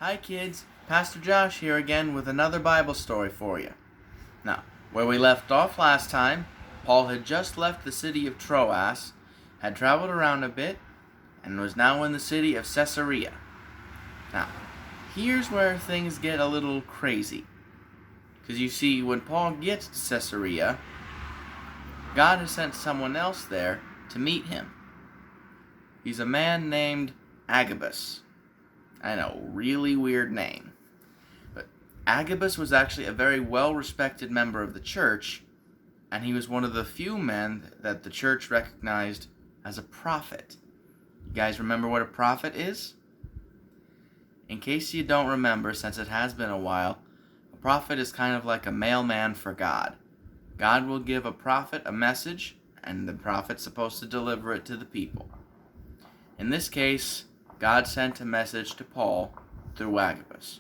Hi kids, Pastor Josh here again with another Bible story for you. Now, where we left off last time, Paul had just left the city of Troas, had traveled around a bit, and was now in the city of Caesarea. Now, here's where things get a little crazy. Because you see, when Paul gets to Caesarea, God has sent someone else there to meet him. He's a man named Agabus. I know, really weird name. But Agabus was actually a very well-respected member of the church, and he was one of the few men that the church recognized as a prophet. You guys remember what a prophet is? In case you don't remember, since it has been a while, a prophet is kind of like a mailman for God. God will give a prophet a message, and the prophet's supposed to deliver it to the people. In this case, God sent a message to Paul through Agabus.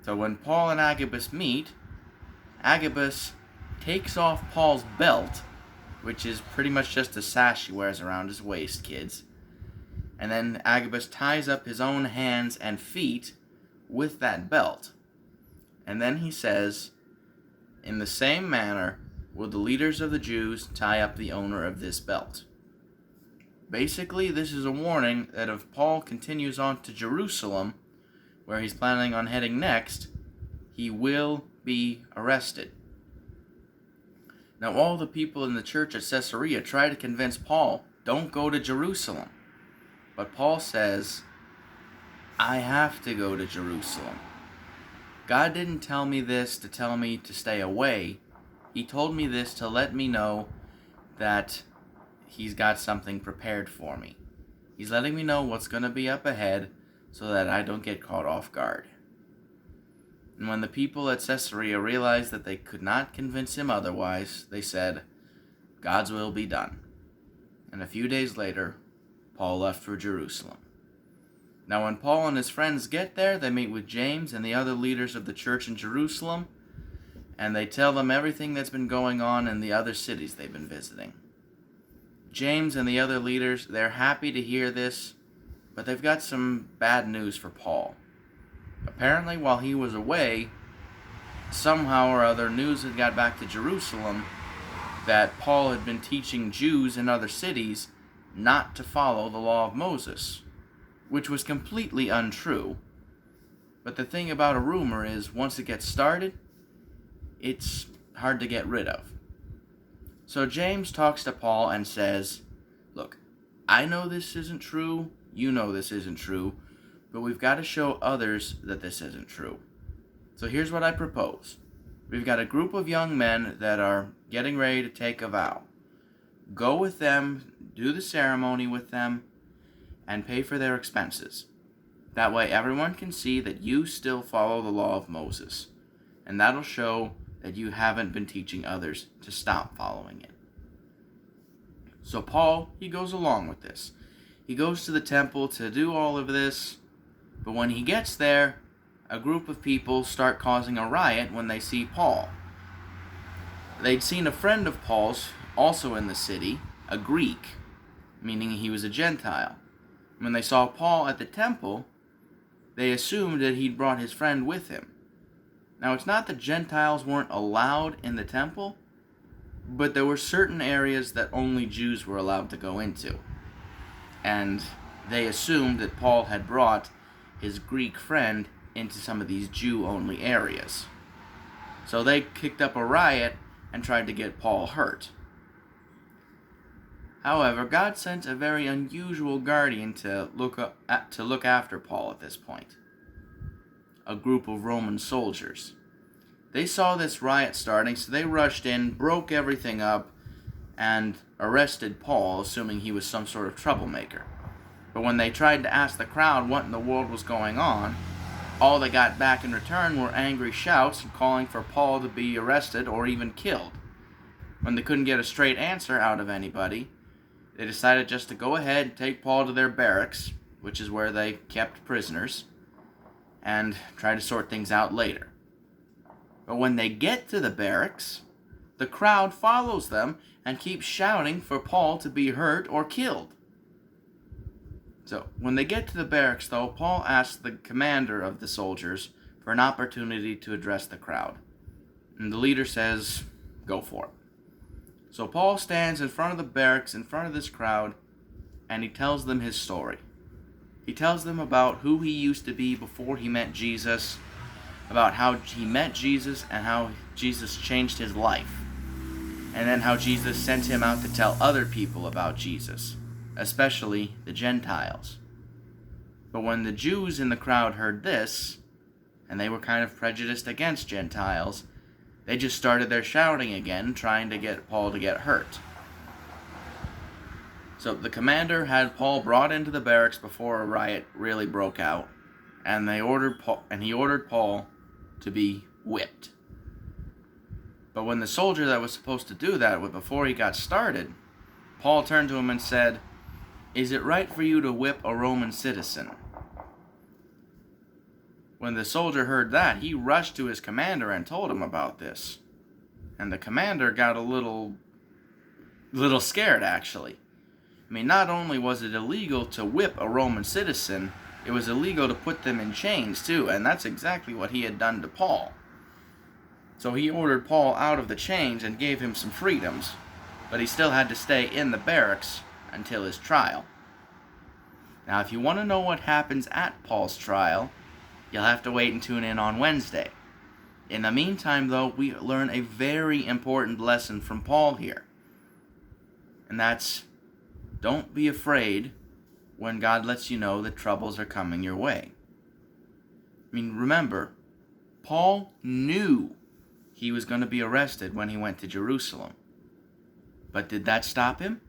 So when Paul and Agabus meet, Agabus takes off Paul's belt, which is pretty much just a sash he wears around his waist, kids. And then Agabus ties up his own hands and feet with that belt. And then he says, "In the same manner will the leaders of the Jews tie up the owner of this belt." Basically, this is a warning that if Paul continues on to Jerusalem, where he's planning on heading next, he will be arrested. Now, all the people in the church at Caesarea try to convince Paul, don't go to Jerusalem. But Paul says, I have to go to Jerusalem. God didn't tell me this to tell me to stay away. He told me this to let me know that He's got something prepared for me. He's letting me know what's going to be up ahead so that I don't get caught off guard. And when the people at Caesarea realized that they could not convince him otherwise, they said, God's will be done. And a few days later, Paul left for Jerusalem. Now when Paul and his friends get there, they meet with James and the other leaders of the church in Jerusalem, and they tell them everything that's been going on in the other cities they've been visiting. James and the other leaders, they're happy to hear this, but they've got some bad news for Paul. Apparently, while he was away, somehow or other news had got back to Jerusalem that Paul had been teaching Jews in other cities not to follow the law of Moses, which was completely untrue. But the thing about a rumor is, once it gets started, it's hard to get rid of. So James talks to Paul and says, look, I know this isn't true, you know this isn't true, but we've got to show others that this isn't true. So here's what I propose. We've got a group of young men that are getting ready to take a vow. Go with them, do the ceremony with them, and pay for their expenses. That way everyone can see that you still follow the law of Moses, and that'll show that you haven't been teaching others to stop following it. So Paul, he goes along with this. He goes to the temple to do all of this, but when he gets there, a group of people start causing a riot when they see Paul. They'd seen a friend of Paul's, also in the city, a Greek, meaning he was a Gentile. When they saw Paul at the temple, they assumed that he'd brought his friend with him. Now, it's not that Gentiles weren't allowed in the temple, but there were certain areas that only Jews were allowed to go into. And they assumed that Paul had brought his Greek friend into some of these Jew-only areas. So they kicked up a riot and tried to get Paul hurt. However, God sent a very unusual guardian to look after Paul at this point. A group of Roman soldiers. They saw this riot starting, so they rushed in, broke everything up, and arrested Paul, assuming he was some sort of troublemaker. But when they tried to ask the crowd what in the world was going on, all they got back in return were angry shouts and calling for Paul to be arrested or even killed. When they couldn't get a straight answer out of anybody, they decided just to go ahead and take Paul to their barracks, which is where they kept prisoners, and try to sort things out later. But when they get to the barracks, the crowd follows them and keeps shouting for Paul to be hurt or killed. So, when they get to the barracks, though, Paul asks the commander of the soldiers for an opportunity to address the crowd. And the leader says, go for it. So Paul stands in front of the barracks, in front of this crowd, and he tells them his story. He tells them about who he used to be before he met Jesus, about how he met Jesus and how Jesus changed his life, and then how Jesus sent him out to tell other people about Jesus, especially the Gentiles. But when the Jews in the crowd heard this, and they were kind of prejudiced against Gentiles, they just started their shouting again, trying to get Paul to get hurt. So the commander had Paul brought into the barracks before a riot really broke out, and he ordered Paul to be whipped. But when the soldier that was supposed to do that before he got started, Paul turned to him and said, "Is it right for you to whip a Roman citizen?" When the soldier heard that, he rushed to his commander and told him about this. And the commander got a little scared, actually. I mean, not only was it illegal to whip a Roman citizen, it was illegal to put them in chains, too, and that's exactly what he had done to Paul. So he ordered Paul out of the chains and gave him some freedoms, but he still had to stay in the barracks until his trial. Now, if you want to know what happens at Paul's trial, you'll have to wait and tune in on Wednesday. In the meantime, though, we learn a very important lesson from Paul here. And that's, don't be afraid when God lets you know that troubles are coming your way. I mean, remember, Paul knew he was going to be arrested when he went to Jerusalem. But did that stop him?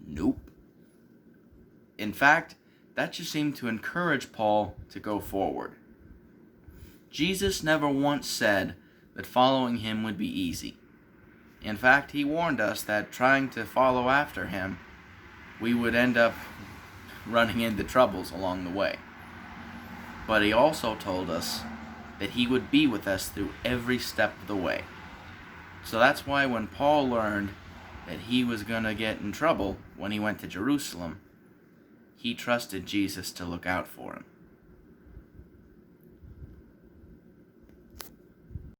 Nope. In fact, that just seemed to encourage Paul to go forward. Jesus never once said that following him would be easy. In fact, he warned us that trying to follow after him, we would end up running into troubles along the way. But he also told us that he would be with us through every step of the way. So that's why when Paul learned that he was going to get in trouble when he went to Jerusalem, he trusted Jesus to look out for him.